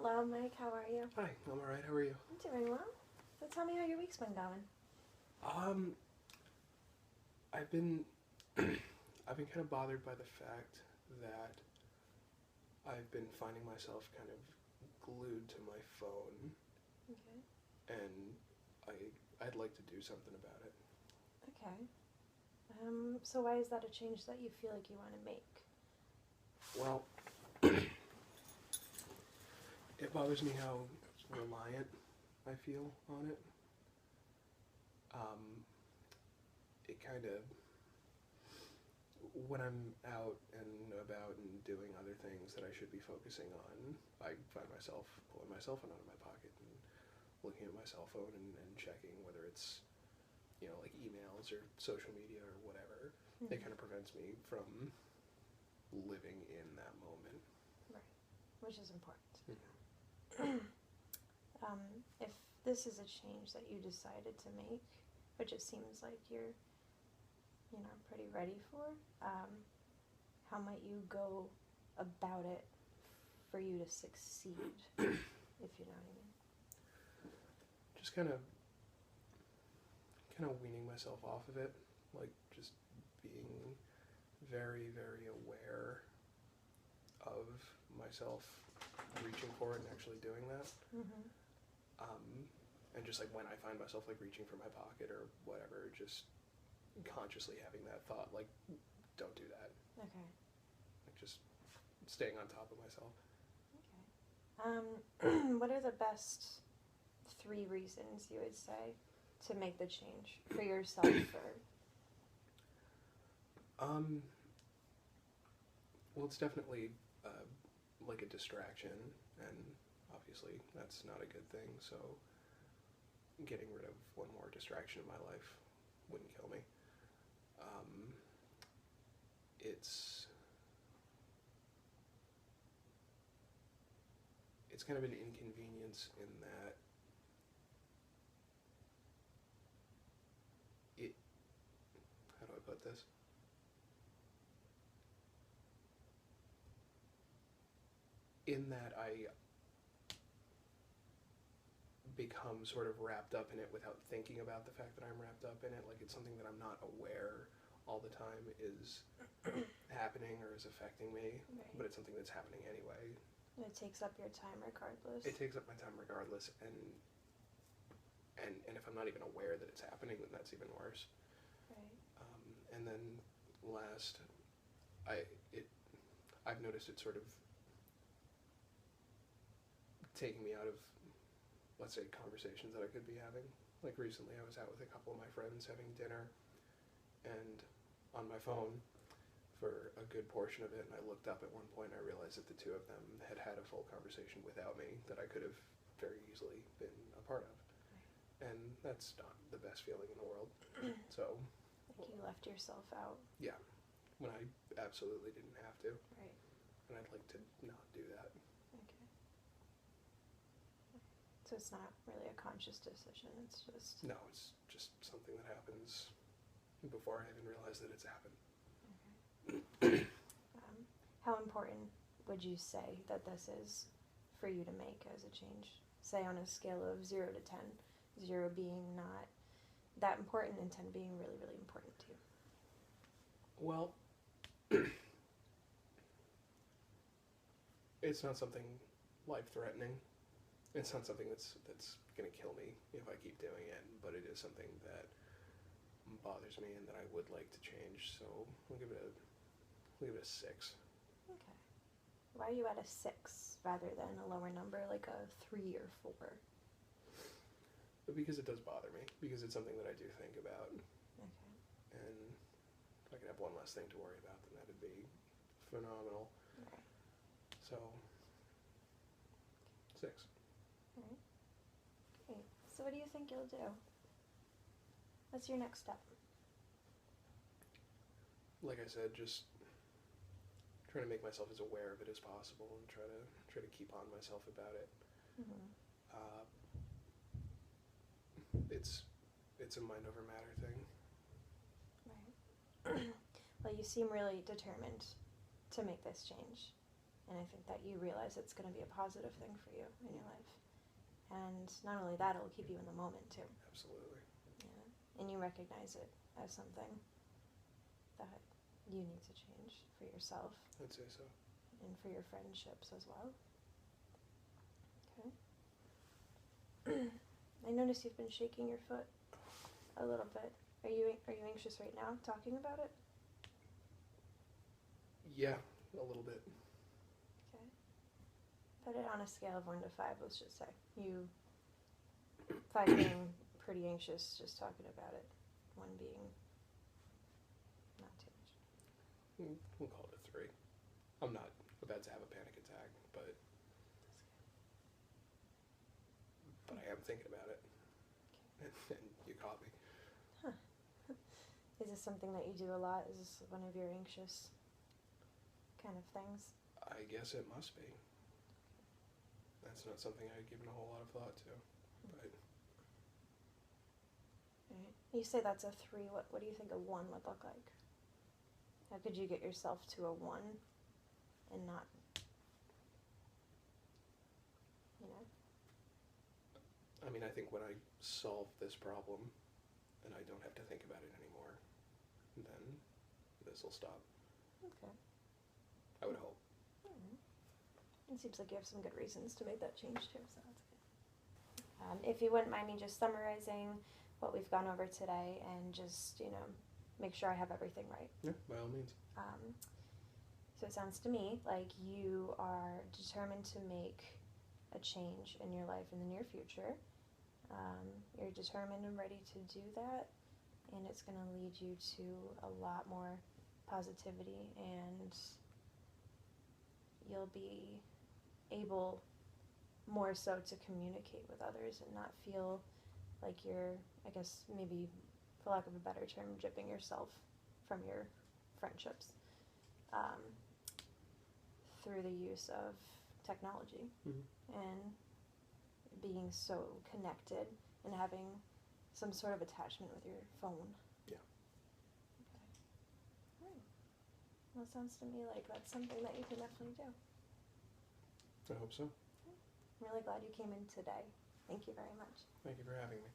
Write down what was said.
loud, Mike. How are you? Hi, I'm alright. How are you? I'm doing well. So tell me how your week's been going. Um, I've been I've been kind of bothered by the fact that I've been finding myself kind of glued to my phone, Okay. and I'd like to do something about it. Okay. So why is that a change that you feel like you want to make? Well, it bothers me how reliant I feel on it. It kind of, when I'm out and about and doing other things that I should be focusing on, I find myself pulling my cell phone out of my pocket and looking at my cell phone and checking whether it's, like emails or social media or whatever. It kind of prevents me from living in that moment. Right. Which is important. Mm-hmm. If this is a change that you decided to make, which it seems like you're, pretty ready for, how might you go about it for you to succeed, if you know what I mean? Just kind of weaning myself off of it, like just being very, very aware of myself reaching for it and actually doing that. Mm-hmm. And just like when I find myself like reaching for my pocket or whatever, just consciously having that thought, like, don't do that. Okay. Like just staying on top of myself. Okay. What are the best 3 reasons you would say to make the change for yourself Well, it's definitely like a distraction, and obviously that's not a good thing, so getting rid of one more distraction in my life wouldn't kill me. It's kind of an inconvenience in that how do I put this? In that I become sort of wrapped up in it without thinking about the fact that I'm wrapped up in it. Like, it's something that I'm not aware all the time is happening or is affecting me, Right. but it's something that's happening anyway. It takes up your time regardless. It takes up my time regardless, and if I'm not even aware that it's happening, then that's even worse. Right. And then last, I've noticed it sort of taking me out of, let's say, conversations that I could be having. Like recently I was out with a couple of my friends having dinner, and on my phone for a good portion of it, and I looked up at one point and I realized that the two of them had had a full conversation without me that I could have very easily been a part of. Right. And that's not the best feeling in the world. So like you left yourself out. Yeah, when I absolutely didn't have to. Right. And I'd like to not do that. Okay. So it's not really a conscious decision, it's just... No, it's just something that happens before I even realize that it's happened. Okay. How important would you say that this is for you to make as a change? Say on a scale of 0 to 10, 0 being not that important and 10 being really, really important to you. Well, it's not something life-threatening. It's not something that's going to kill me if I keep doing it, but it is something that bothers me and that I would like to change. So I'll give it a 6. Okay. Why are you at a 6 rather than a lower number like a 3 or 4? But because it does bother me. Because it's something that I do think about. Okay. And if I could have one less thing to worry about, then that'd be phenomenal. Right. So 6. All right. Great. So what do you think you'll do? What's your next step? Like I said, just trying to make myself as aware of it as possible and try to keep on myself about it. Mm-hmm. It's a mind over matter thing. Right. Well, you seem really determined to make this change. And I think that you realize it's going to be a positive thing for you in your life. And not only that, it'll keep you in the moment too. Absolutely. Yeah. And you recognize it as something that you need to change for yourself. I'd say so. And for your friendships as well. Okay. I notice you've been shaking your foot a little bit. Are you anxious right now talking about it? Yeah, a little bit. Okay. Put it on a scale of 1 to 5, let's just say. 5 being pretty anxious just talking about it. 1 being not too much. We'll call it a 3. I'm not about to have a panic attack, but I am thinking about it. And you caught me. Huh. Is this something that you do a lot? Is this one of your anxious kind of things? I guess it must be. That's not something I'd given a whole lot of thought to. But Right. You say that's a 3. What do you think a 1 would look like? How could you get yourself to a 1 and not, you know? I mean, I think when I solve this problem and I don't have to think about it anymore, then this will stop. Okay. I would hope. It seems like you have some good reasons to make that change too, so that's good. If you wouldn't mind me just summarizing what we've gone over today and just, make sure I have everything right. Yeah, by all means. So it sounds to me like you are determined to make a change in your life in the near future. You're determined and ready to do that, and it's going to lead you to a lot more positivity, and you'll be able more so to communicate with others and not feel like you're, I guess, maybe, for lack of a better term, gypping yourself from your friendships through the use of technology and being so connected and having some sort of attachment with your phone. Yeah. Okay. All right. Well, it sounds to me like that's something that you can definitely do. I hope so. I'm really glad you came in today. Thank you very much. Thank you for having me.